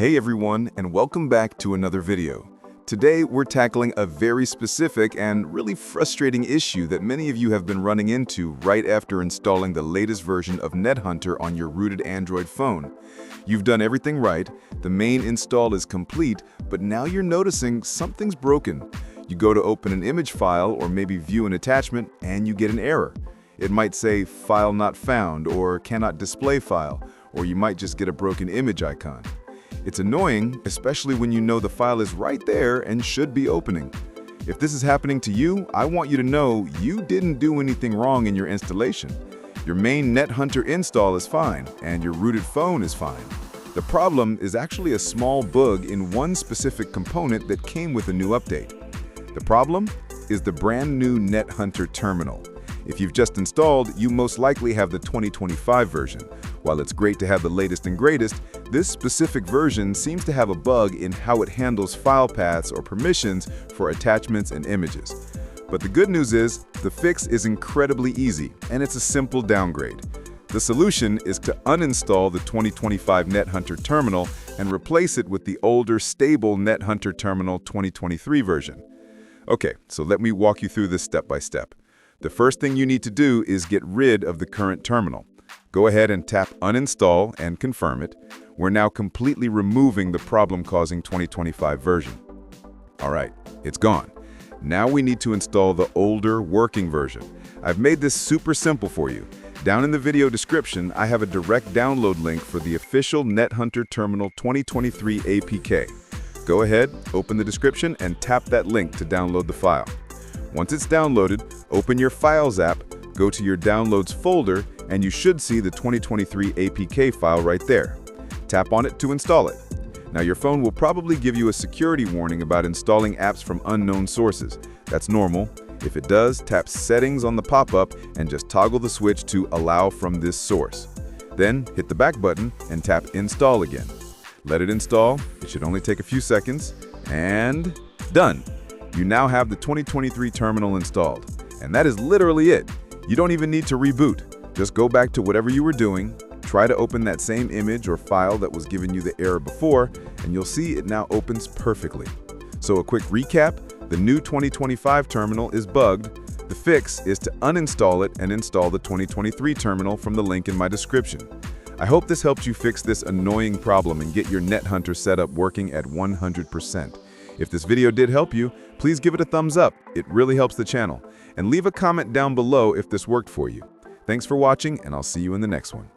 Hey everyone, and welcome back to another video. Today we're tackling a very specific and really frustrating issue that many of you have been running into right after installing the latest version of NetHunter on your rooted Android phone. You've done everything right, the main install is complete, but now you're noticing something's broken. You go to open an image file or maybe view an attachment and you get an error. It might say file not found or cannot display file, or you might just get a broken image icon. It's annoying, especially when you know the file is right there and should be opening. If this is happening to you, I want you to know you didn't do anything wrong in your installation. Your main NetHunter install is fine, and your rooted phone is fine. The problem is actually a small bug in one specific component that came with a new update. The problem is the brand new NetHunter Terminal. If you've just installed, you most likely have the 2025 version. While it's great to have the latest and greatest, this specific version seems to have a bug in how it handles file paths or permissions for attachments and images. But the good news is, the fix is incredibly easy, and it's a simple downgrade. The solution is to uninstall the 2025 NetHunter Terminal and replace it with the older, stable NetHunter Terminal 2023 version. Okay, so let me walk you through this step by step. The first thing you need to do is get rid of the current terminal. Go ahead and tap uninstall and confirm it. We're now completely removing the problem-causing 2025 version. All right, it's gone. Now we need to install the older working version. I've made this super simple for you. Down in the video description, I have a direct download link for the official NetHunter Terminal 2023 APK. Go ahead, open the description, and tap that link to download the file. Once it's downloaded, open your Files app, go to your Downloads folder, and you should see the 2023 APK file right there. Tap on it to install it. Now your phone will probably give you a security warning about installing apps from unknown sources. That's normal. If it does, tap Settings on the pop-up and just toggle the switch to Allow from this source. Then hit the back button and tap Install again. Let it install. It should only take a few seconds. And done! You now have the 2023 terminal installed. And that is literally it. You don't even need to reboot. Just go back to whatever you were doing, try to open that same image or file that was giving you the error before, and you'll see it now opens perfectly. So a quick recap, the new 2025 terminal is bugged. The fix is to uninstall it and install the 2023 terminal from the link in my description. I hope this helped you fix this annoying problem and get your NetHunter setup working at 100%. If this video did help you, please give it a thumbs up. It really helps the channel. And leave a comment down below if this worked for you. Thanks for watching, and I'll see you in the next one.